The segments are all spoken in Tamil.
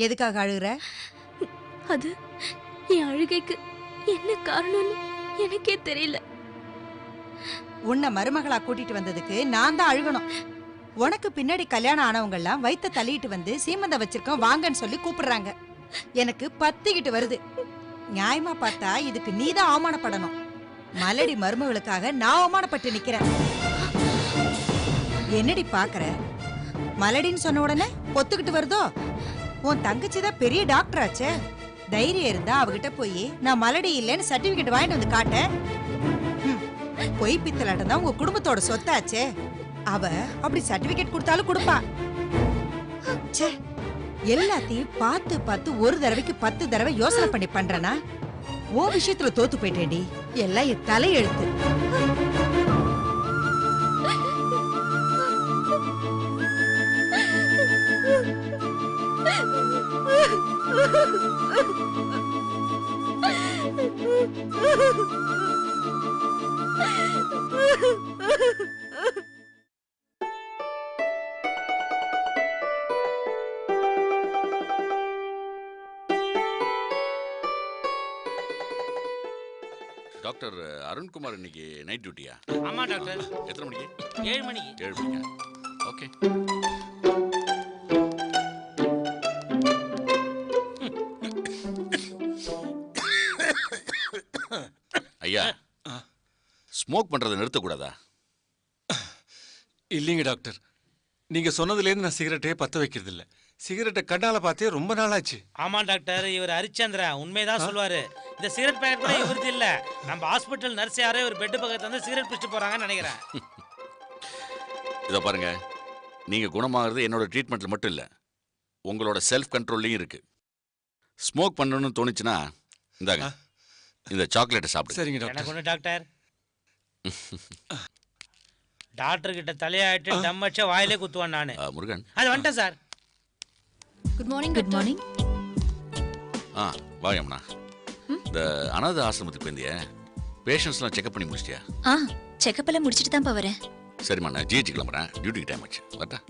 எதுக்காக அழுகுற? அது என் அழுகைக்கு என்ன காரணம்னு எனக்கே தெரியல. உன்னை மருமகளா கூட்டிட்டு வந்ததுக்கு நான் தான் அழுகணும். உனக்கு பின்னாடி கல்யாணம் ஆனவங்க எல்லாம் வயித்த தள்ளிட்டு வந்து சீமந்த வச்சிருக்கோம் வாங்கன்னு சொல்லி கூப்பிடுறாங்க. எனக்கு பத்திக்கிட்டு வருது. நியாயமா பார்த்தா இதுக்கு நீதான் அவமானப்படணும். மலடி மருமகளுக்காக நான் அவமானப்பட்டு நிக்கிறேன். என்னடி பாக்குற? மலடின்னு சொன்ன உடனே பொத்துக்கிட்டு வருதோ? உன் தங்கச்சி தான் பெரிய டாக்டர் ஆச்சே. தைரியம் இருந்தா அவகிட்ட போய் நான் மலடி இல்லைன்னு சர்டிபிகேட் வாங்கிட்டு வந்து காட்டேன். பொய் பித்தலாட்டம் தான் உங்க குடும்பத்தோட சொத்தாச்சே. அவ அப்படி சர்டிபிகேட் கொடுத்தாலும் கொடுப்பா. எல்லாத்தையும் பார்த்து பார்த்து ஒரு தடவைக்கு 10 தடவை யோசனை பண்ணி பண்றனா? ஓ விஷயத்துல தோத்து போயிட்டேடி. எல்லாம் என் தலையெழுத்து. டாக்டர் அருண்குமார் இன்னைக்கு நைட் டியூட்டியா? ஆமா டாக்டர். எத்தனை மணிக்கு? 7 மணிக்கு. 7 மணிக்கா? ஓகே. ஐயா, ஸ்மோக் பண்றதை நிறுத்தக்கூடாதா? இல்லைங்க டாக்டர், நீங்க சொன்னதுலேருந்து நான் சிகரெட்டே பத்த வைக்கிறது இல்லை. சிகரெட்டை கண்ணால பார்த்தே ரொம்ப நாளாச்சு. ஆமா டாக்டர், இவர் ஹரிச்சந்திரன் உண்மைதான் சொல்லுவாரு. இந்த சிகரெட் பேக்கெட் கூட இவருது இல்ல. நம்ம ஹாஸ்பிட்டல் நர்ஸ் யாரோ ஒரு பெட் பக்கத்துல வந்து சிகரெட் பிடிச்சிட்டு போறாங்கன்னு நினைக்கிறேன். இதை பாருங்க, நீங்க குணமாகிறது என்னோட ட்ரீட்மெண்ட்ல மட்டும் இல்ல, உங்களோட செல்ஃப் கண்ட்ரோல்லையும் இருக்கு. ஸ்மோக் பண்ணணும்னு தோணுச்சுன்னா இந்தாங்க, இந்த சாக்லேட்டை சாப்பிடுங்க. சரிங்க டாக்டர். எனக்கு ஒண்ணு டாக்டர். டாக்டர் கிட்ட தலையாட்டு தம் வச்ச வாயிலே குத்துவான் நானு. முருகன், அது வந்துட்டேன் sir. Good morning. Good morning. வா யமுனா. இந்த அனாதை ஆசிரமத்துக்கு போயிருந்திய பேஷண்ட்ஸ்லாம் செக்அப் பண்ணி முடிச்சிட்டியா? செக்அப் எல்லாம் முடிச்சிட்டு தான் வரேன். சரிம்மா, நான் ஜிஹெச் கிளம்புறேன். டியூட்டிக்கு டைம் ஆச்சு. வரட்டா?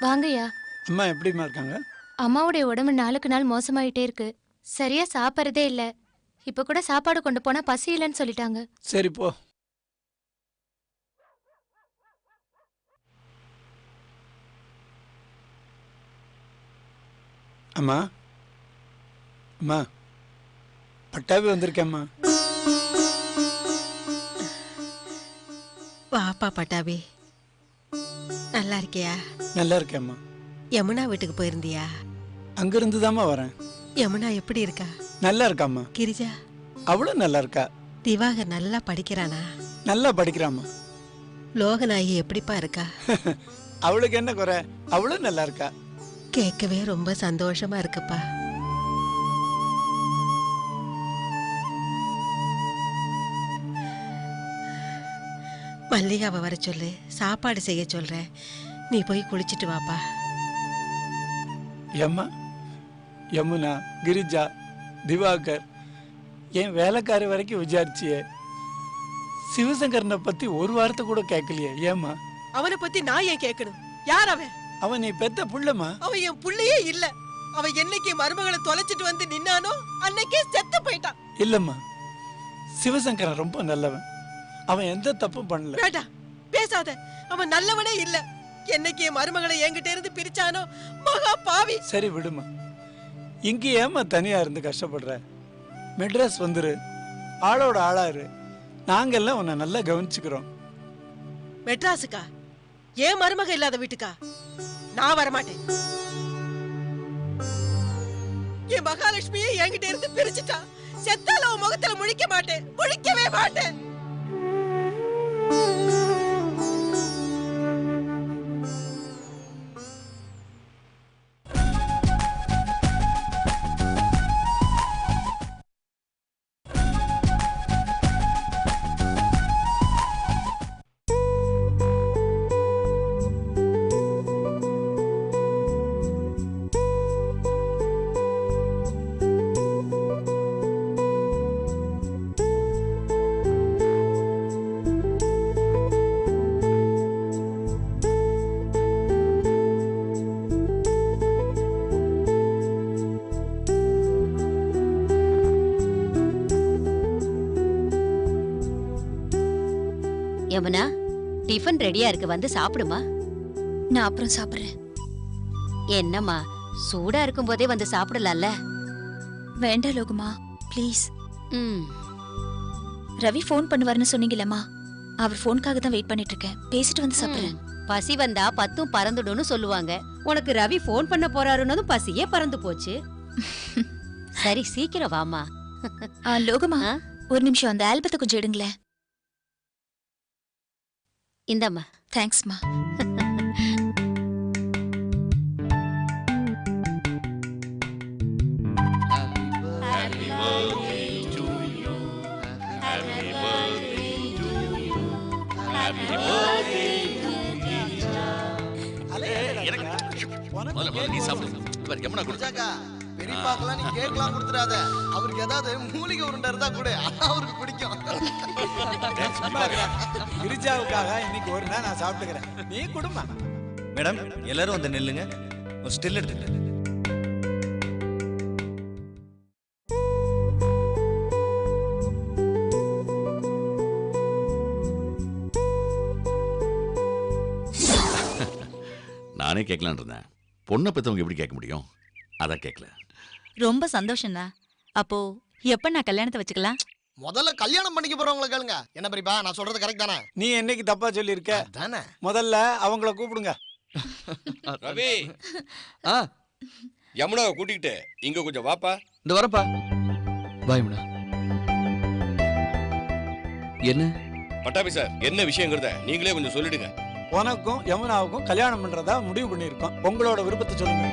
வாங்கய்யா. அம்மா எப்படிமா இருக்காங்க? அம்மாவுடைய உடம்பு நாளுக்கு நாள் மோசமாயிட்டே இருக்கு. சரியா சாப்பிட்றதே இல்ல. இப்ப கூட சாப்பாடு கொண்டு போனா பசி இல்லைன்னு சொல்லிட்டாங்க. சரி போ. அம்மா, அம்மா, பட்டாபி வந்திருக்கேம்மா. வாப்பா பட்டாபி, நல்லா இருக்கியா? நல்லா இருக்கேம்மா. யமுனா வீட்டுக்கு போயிருந்தியா? அங்கிருந்து தாம்மா வரேன். யமுனா எப்படி இருக்கா? நல்லா இருக்காம்மா. கிரிஜா அவளும் நல்லா இருக்கா. திவாகர் நல்லா படிக்கிறானா? நல்லா படிக்கிறாம்மா. லோகநாயகி எப்படிப்பா இருக்கா? அவளுக்கு என்ன குறை? அவளும் நல்லா இருக்கா. கேட்கவே ரொம்ப சந்தோஷமா இருக்குப்பா. மல்லிகாவை வர சொல்லு, சாப்பாடு செய்ய சொல்றேன். நீ போய் குளிச்சிட்டு வாப்பா. யம்மா, யமுனா, கிரிஜா, திவாகர், என் வேலைக்காரி வரைக்கும் விசாரிச்சியே. சிவசங்கரனை பத்தி ஒரு வார்த்தை கூட கேட்கலையே. ஏம்மா? அவனை பத்தி நான் ஏன் கேட்கணும்? யார் அவன்? அவன் நீ பெத்த புள்ளமா? அவன் என் புள்ளையே இல்ல. அவன் என்னைக்கு மருமகளை தொலைச்சிட்டு வந்து நின்னானோ அன்னைக்கே செத்து போயிட்டான். இல்லம்மா, சிவசங்கரன் ரொம்ப நல்லவன். அவன் எந்த தப்பும் பண்ணல. வேடா பேசாத. அவன் நல்லவனே இல்ல. என்னைக்கு என் மருமகளை என்கிட்ட இருந்து பிரிச்சானோ மகா பாவி. சரி விடுமா. இங்க ஏமா தனியா இருந்து கஷ்டப்படுற? மெட்ராஸ் வந்துரு, ஆளோட ஆளாரு. நாங்கெல்லாம் உன்னை நல்லா கவனிச்சுக்கிறோம். மெட்ராஸுக்கா? ஏன் மருமக இல்லாத வீட்டுக்கா? நான் வரமாட்டேன். என் மகாலட்சுமியை என்கிட்ட இருந்து பிரிச்சுட்டா. செத்தால உன் முகத்துல முழிக்க மாட்டேன், முழிக்கவே மாட்டேன். யமுனா, டிஃபன் ரெடியா இருக்கு, வந்து சாப்பிடுமா. நான் அப்புறம் சாப்பிடுறேன். என்னம்மா, சூடா இருக்கும் போதே வந்து சாப்பிடலாம்ல. வேண்டாம் லோகுமா, ப்ளீஸ். ம். ரவி ஃபோன் பண்ணுவாருன்னு சொன்னீங்களம்மா, அவர் ஃபோனுக்காக தான் வெயிட் பண்ணிட்டு இருக்கேன். பேசிட்டு வந்து சாப்பிடுறேன். பசி வந்தா பத்தும் பறந்துடும்னு சொல்லுவாங்க. உனக்கு ரவி ஃபோன் பண்ண போறாருன்னதும் பசியே பறந்து போச்சு. சரி, சீக்கிரம் வாமா. லோகுமா, ஒரு நிமிஷம் அந்த ஆல்பத்தை கொஞ்சம் எடுங்களேன். இந்தம்மா. தேங்க்ஸ்மா. நீ சாப்பிடு. யமுனா கொடுத்தாக்கா பெரியப்பாக்கெல்லாம் நீ கேக்கலாம் கொடுத்துடாத. அவருக்கு ஏதாவது மூலிகை உருண்டை இருந்தா கூட அவருக்கு பிடிக்கும். கிரிஜாவுக்காக இன்னைக்கு ஒரு நாள் நான் சாப்பிட்டுக்கிறேன், நீ கொடுமா. மேடம், எல்லாரும் வந்து நில்லுங்க, ஒரு ஸ்டில் எடுத்துட்டு. நானே கேட்கலான்னு இருந்தேன். பொண்ணை பத்தவங்க எப்படி கேட்க முடியும்? அதான் கேட்கல. ரொம்ப சந்தோஷம்டா. அப்போ எப்ப நான் கல்யாணத்தை வச்சுக்கலாம்? முதல்ல கல்யாணம் பண்ணிக்க போறவங்களை கேளுங்க. என்ன பெரியப்பா, நான் சொல்றது கரெக்ட் தானே? நீ என்னைக்கு தப்பா சொல்லியிருக்க தானே? முதல்ல அவங்கள கூப்பிடுங்க. ரவி, யமுனாவை கூட்டிக்கிட்டு இங்க கொஞ்சம் வாப்பா. இந்த வரப்பா. வா யமுனா. என்ன பட்டாபி சார், என்ன விஷயங்கிறத நீங்களே கொஞ்சம் சொல்லிடுங்க. உனக்கும் யமுனாவுக்கும் கல்யாணம் பண்றதா முடிவு பண்ணியிருக்கோம். உங்களோட விருப்பத்தை சொல்லுங்க.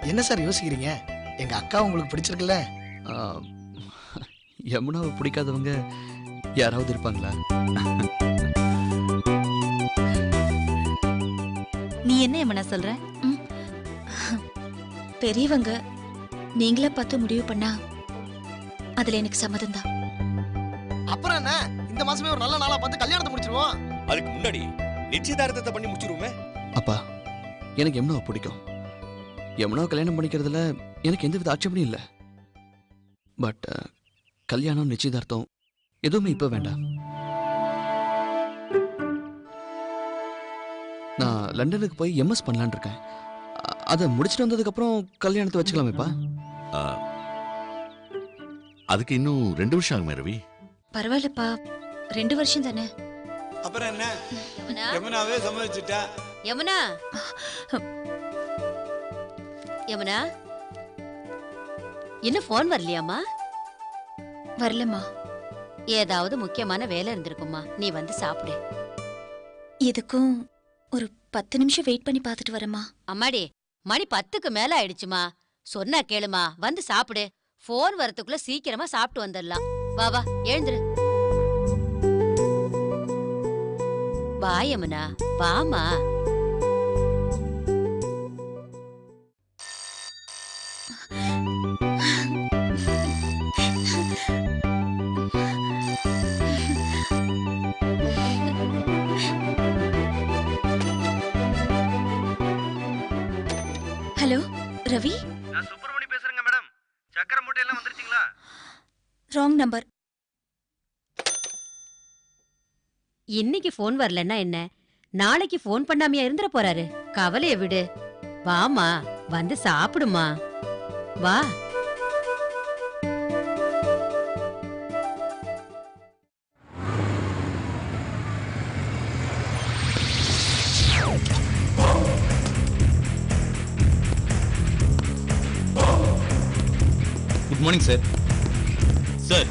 என்ன சார் யோசிக்கிறீங்க? எங்க அக்கா உங்களுக்கு பிடிச்சிருக்குல்ல? யமுனாவை பிடிக்காதவங்க யாராவது இருப்பாங்களா? நீ என்ன யமுனா சொல்ற? பெரியவங்க நீங்களே பார்த்து முடிவு பண்ணா அதுல எனக்கு சம்மதம் தான். அப்புறம் என்ன, இந்த மாசமே ஒரு நல்ல நாளா பார்த்து கல்யாணத்தை முடிச்சிருவோம். அதுக்கு முன்னாடி நிச்சயதார்த்தத்தை பண்ணி முடிச்சிருவோமே. அப்பா, எனக்கு யமுனாவை பிடிக்கும். யமுனாவை கல்யாணம் பண்ணிக்கிறதுல எனக்கு எந்தவித ஆட்சேபனையும் இல்லை. பட் கல்யாணம் நிச்சயதார்த்தம் எதுவுமே இப்ப வேண்டாம். நான் லண்டனுக்கு போய் எம்எஸ் பண்ணலான்னு இருக்கேன். அதை முடிச்சுட்டு வந்ததுக்கு அப்புறம் கல்யாணத்தை வச்சுக்கலாமேப்பா. அதுக்கு இன்னும் 2 வருஷம் ஆகுமே ரவி. பரவாயில்லப்பா, 2 வருஷம் தானே. அப்புறம் என்ன, யமுனாவே சம்மதிச்சுட்டா. யமுனா, யமுனா, இன்னும் போன் வரலையாமா? வரலம்மா. ஏதாவது முக்கியமான வேலை இருந்திருக்குமா, நீ வந்து சாப்பிடு. இதுக்கும் ஒரு 10 நிமிஷம் வெயிட் பண்ணி பார்த்துட்டு வரேம்மா. அம்மாடி, மணி 10க்கு மேல ஆயிடுச்சுமா. சொன்னா கேளுமா, வந்து சாப்பிடு. போன் வரதுக்குள்ள சீக்கிரமா சாப்பிட்டு வந்துடலாம். வா வா, எழுந்துரு. வா யமுனா, வாமா. ஹலோ ரவி, நான் சுப்பிரமணி பேசுறேங்க மேடம். சக்கரை மூட்டை எல்லாம் வந்துருச்சுங்களா? Wrong number. இன்னைக்கு போன் வரலன்னா என்ன, நாளைக்கு போன் பண்ணாமையா இருந்துற போறாரு. கவலைய விடு. வாமா, வந்து சாப்பிடுமா. வா. Good morning sir. Sir,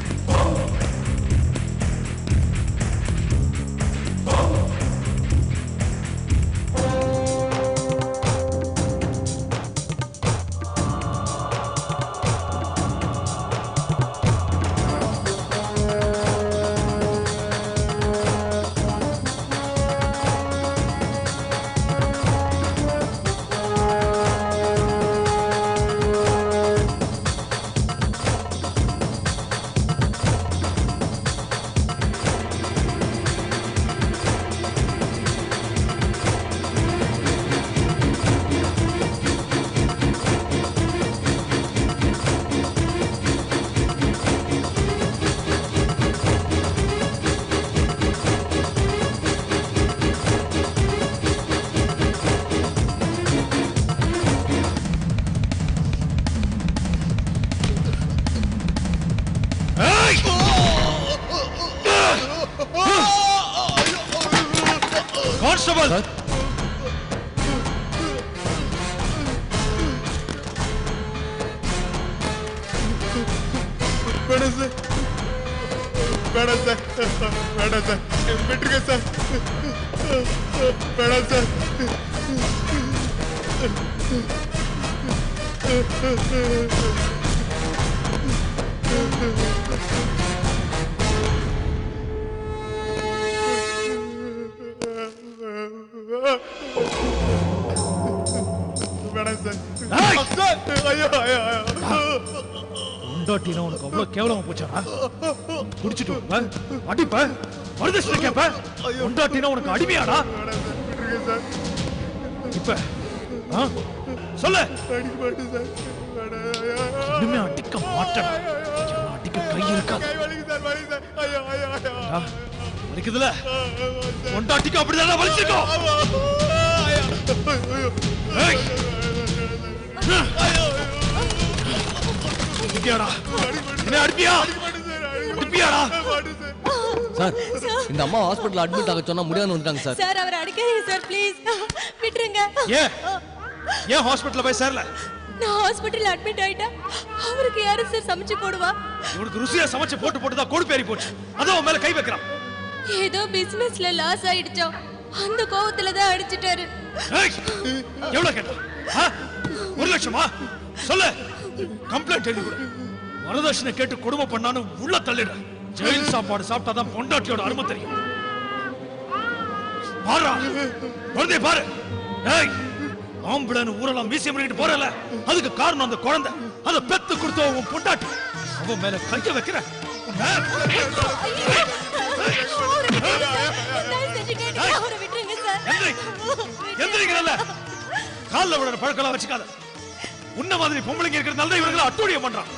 constable வேணாம் சார் வேணாம் சார் வேணாம் சார் விட்டுருங்க சார் வேணாம் சார் வேணாம் சார் ஐயோ ஐயோ உண்டாட்டினா உனக்கு அவ்வளவு கேவலமா போச்சாடா குடிச்சிட்டு அடிப்ப வரதட்சணை கேப்ப உண்டாட்டினா உனக்கு அடிமையாடா இப்ப சொல்லு இனிமே அடிக்க மாட்டேன் அடிக்க கை இருக்கா வலிக்குதுல உண்டாட்டிக்கு அப்படிதான் வலிச்சிருக்கோம் சார் இந்த அம்மா ஹாஸ்பிடல் அட்மிட் ஆக சொன்னா முடியாதுன்னு வந்துட்டாங்க சார். சார் அவரை அடிக்காதீங்க சார் ப்ளீஸ் விட்டுருங்க. ஏன் ஹாஸ்பிடல்ல போய் சேரல? நான் ஹாஸ்பிடல்ல அட்மிட் ஆயிட்டா அவருக்கு யாரு சார் சமைச்சு போடுவா? இவனுக்கு ருசியா சமைச்சு போட்டு தான் கொழுப்பு ஏறி போச்சு. அதான் அவன் மேல கை வைக்கிறான். ஏதோ பிசினஸ்ல லாஸ் ஆயிடுச்சோ அந்த கோவத்துல தான் அடிச்சிட்டாரு. எவ்வளவு கேட்டா? 1 லட்சமா? சொல்லு. கம்ப்ளைண்ட் எழுதி கொடு. வரதட்சணை கேட்டு கொடுமை பண்ணான்னு உள்ள தள்ளிடு. ஜெயில் சாப்பாடு சாப்பிட்டாதான் பொண்டாட்டியோட அருமை தெரியும். பாரா குழந்தை பாரு. ஆம்பளன்னு ஊரெல்லாம் மீசிய பண்ணிட்டு போறல அதுக்கு காரணம் அந்த குழந்தை. அதை பெத்து கொடுத்த உன் பொண்டாட்டி. அவன் மேல கைய வைக்கிற காலில் விடுற பழக்கலாம் வச்சுக்காத. உன்ன மாதிரி பொம்பளைங்க இருக்கிறதுனால இவர்களை அட்டூழியம் பண்றான்.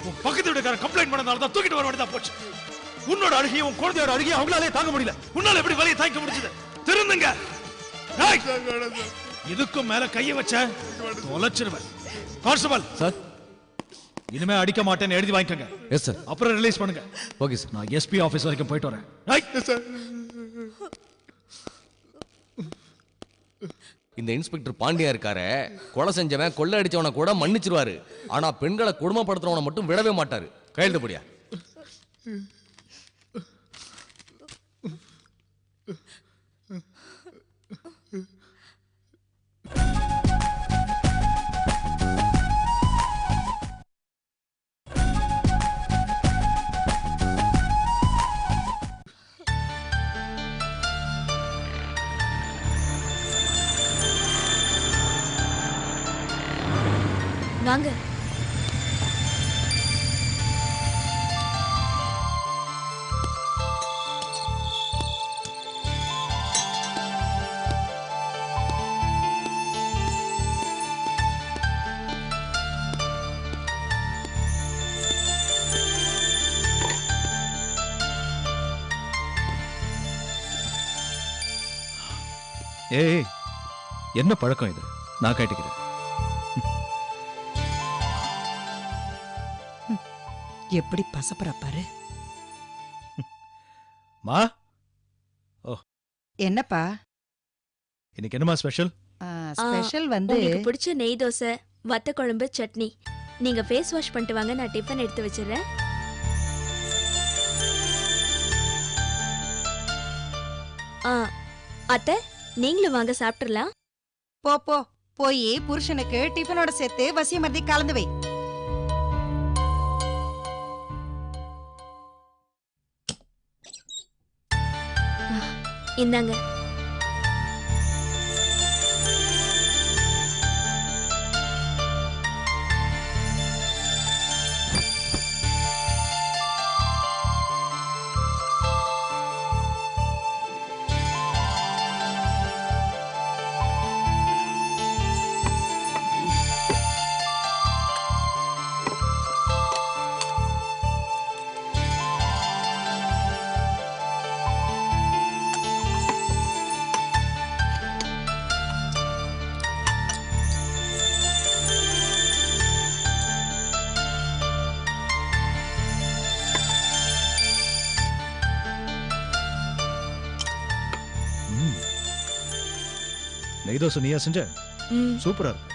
உன் பக்கத்து வீட்டுக்காரன் கம்ப்ளைண்ட் பண்ணதால தான் தூக்கிட்டு வர வேண்டியதா போச்சு. உன்னோட அழுகையும் உன் குழந்தையோட அழுகையும் அவங்களாலே தாங்க முடியல. உன்னால எப்படி வலியை தாங்க முடிஞ்சது? திருந்துங்க. இதுக்கும் மேல கைய வச்ச தொலைச்சிருவேன். கான்ஸ்டபிள் சார் இனிமே அடிக்க மாட்டேன்னு எழுதி வாங்கிக்கங்க. Yes sir. அப்புறம் ரிலீஸ் பண்ணுங்க. Okay sir. நான் எஸ்பி ஆபீஸ் வரைக்கும் போயிட்டு வரேன். சார் இந்த இன்ஸ்பெக்டர் பாண்டியா இருக்காரு, கொலை செஞ்சவன் கொள்ளை அடிச்சவனை கூட மன்னிச்சிருவாரு. ஆனா பெண்களை கொடுமைப்படுத்துறவனை மட்டும் விடவே மாட்டாரு. கையெழுத்து போடியா. வாங்க. ஏய் என்ன பழக்கம் இது? நான் கேட்டுக்கிறேன். எப்படி பசப்பற பாரு. மா என்னப்பா இன்னைக்கு என்னமா ஸ்பெஷல்? ஸ்பெஷல் வந்து உங்களுக்கு பிடிச்ச நெய் தோசை, வத்த குழம்பு, சட்னி. நீங்க ஃபேஸ் வாஷ் பண்ணிட்டு வாங்க, நான் டிஃபன் எடுத்து வச்சிடுறேன். அத்தை நீங்களும் வாங்க சாப்பிட்டுறலாம். போ போ போய் புருஷனுக்கு டிஃபனோட சேர்த்து வசியமர்த்தி கலந்து வை. இந்தாங்க. நெய் தோசை நீயா செஞ்ச? சூப்பரா இருக்கு.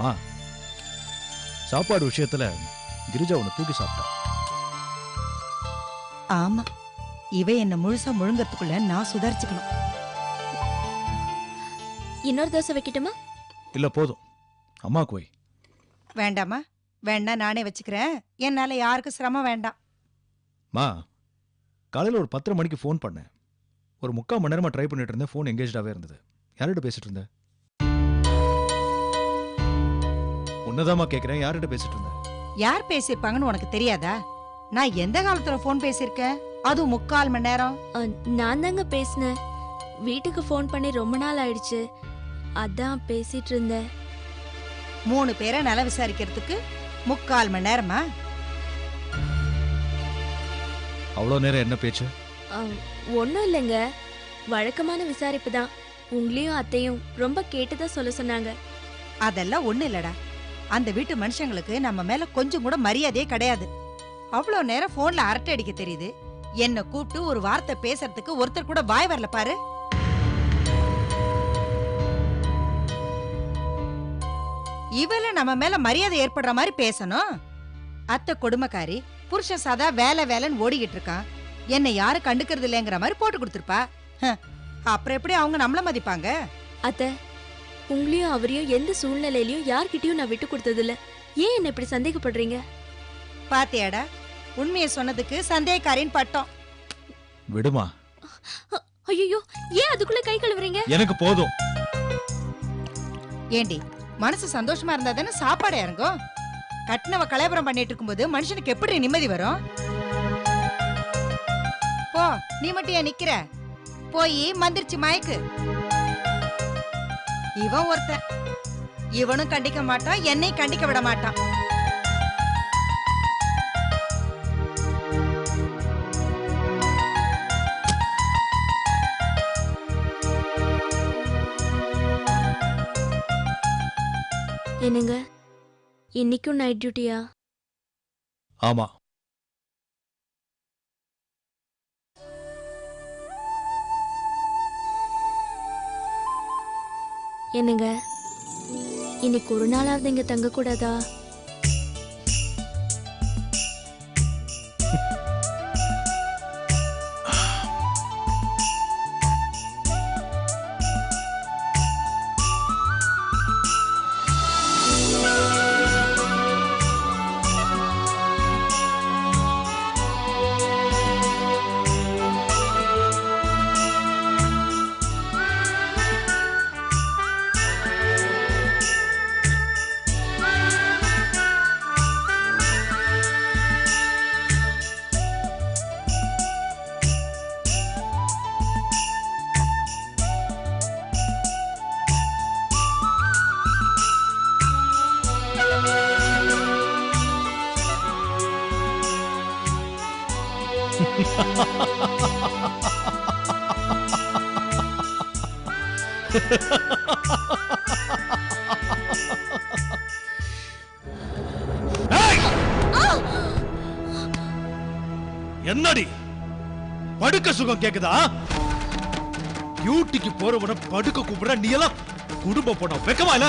மா, சாப்பாடு விஷயத்துல கிரிஜா உன்னை தூக்கி சாப்பிட்டா. ஆமா, இவ என்ன முழுசா முழுங்கறதுக்குள்ள நான் சுதாரிச்சுக்கணும். இன்னொரு தோசை வைக்கட்டுமா? இல்ல போதும், அம்மாக்கு வை. வேண்டாமா? வேணா நானே வச்சுக்கிறேன். என்னால யாருக்கும் சிரமம் வேண்டாம். மா, காலையில ஒரு 10:30 மணிக்கு ஃபோன் பண்ணேன். ஒரு 3/4 மணி நேரமா ட்ரை பண்ணிட்டு இருந்தேன். ஃபோன் எங்கேஜாவே இருந்தது. யார்கிட்ட பேசிட்டு இருந்த? உன்னதாமா கேக்குறேன், யார்கிட்ட பேசிட்டு இருந்த? யார் பேசியிருப்பாங்கன்னு உனக்கு தெரியாதா? நான் எந்த காலத்துல போன் பேசியிருக்கேன்? அதுவும் 3/4 மணி நேரம். நான் தாங்க பேசினேன். வீட்டுக்கு ஃபோன் பண்ணி ரொம்ப நாள் ஆயிடுச்சு, அதான் பேசிட்டு இருந்தேன். 3 பேரை நல விசாரிக்கிறதுக்கு 3/4 மணி நேரமா? அவ்வளோ நேரம் என்ன பேச்சு? ஒன்றும் இல்லைங்க, வழக்கமான விசாரிப்பு தான். உங்களையும் அத்தையும் ரொம்ப கேட்டுதான் சொல்ல சொன்னாங்க. அதெல்லாம் ஒண்ணு இல்லடா. அந்த வீட்டு மனுஷங்களுக்கு நம்ம மேல கொஞ்சம் கூட மரியாதையே கிடையாது. அவ்வளோ நேரம் போன்ல அரட்டை அடிக்க தெரியுது. என்ன கூப்பிட்டு ஒரு வார்த்தை பேசுறதுக்கு ஒருத்தர் கூட வாய் வரல பாரு. இவள நம்ம மேல மரியாதை ஏற்படுற மாதிரி பேசணும். அத்தை கொடுமைக்காரி, புருஷன் சதா வேலை வேலைன்னு ஓடிக்கிட்டு இருக்கான், என்ன யாரும் கண்டுக்கிறது இல்லைங்கிற மாதிரி போட்டு கொடுத்துருப்பா. அப்புறம் எப்படி அவங்க நம்மள மதிப்பாங்க? அத்தை, உங்களையும் அவரையும் எந்த சூழ்நிலையிலயும் யார்கிட்டயும் நான் விட்டு கொடுத்தது இல்ல. ஏன் என்ன இப்படி சந்தேகப்படுறீங்க? பாத்தியாடா, உண்மையை சொன்னதுக்கு சந்தேகக்காரின் பட்டம். விடுமா. ஐயோ, ஏன் அதுக்குள்ள கை கழுவுறீங்க? எனக்கு போதும். ஏண்டி, மனசு சந்தோஷமா இருந்தா தானே சாப்பாடு இறங்கும். கட்டினவ கலவரம் பண்ணிட்டு இருக்கும்போது மனுஷனுக்கு எப்படி நிம்மதி வரும்? போ, நீ மட்டும் ஏன் நிக்கிற? போய் மந்திரிச்சு மயக்கு. இவன் ஒருத்தன், இவனும் கண்டிக்க மாட்டான், என்னை கண்டிக்க விட மாட்டான். என்னங்க, இன்னைக்கும் நைட் டியூட்டியா? ஆமா. என்னங்க, இன்னைக்கு ஒரு நாளாவது இங்க தங்க கூடாதா? என்னடி படுக்க சுகம் கேக்குதா? டியூட்டிக்கு போறவன படுக்க கூப்பிடுற, நீ எல்லாம் குடும்ப போன வெக்கமா இல்ல?